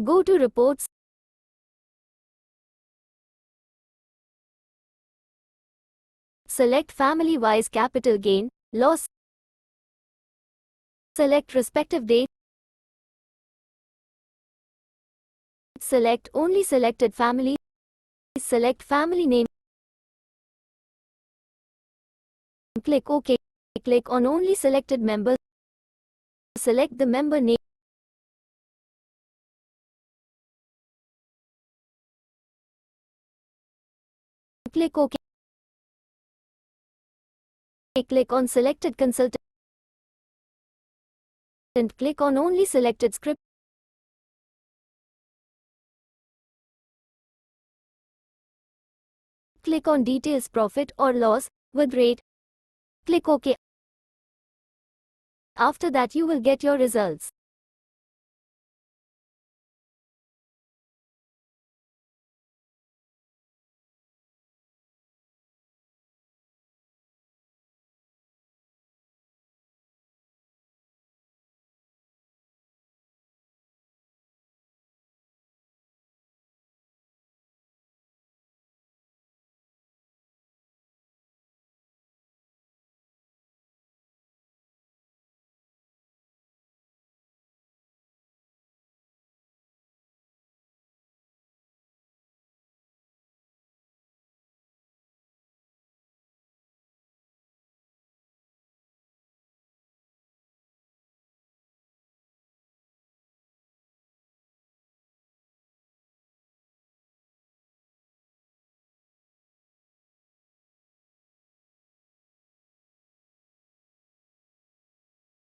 Go to Reports. Select family-wise capital gain, loss. Select respective date. Select only selected family. Select family name. Click OK. Click on only selected members. Select the member name. Click OK. Click on selected consultant. Click on only selected script. Click on details profit or loss with rate. Click OK. After that you will get your results.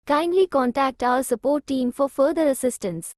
Kindly contact our support team for further assistance.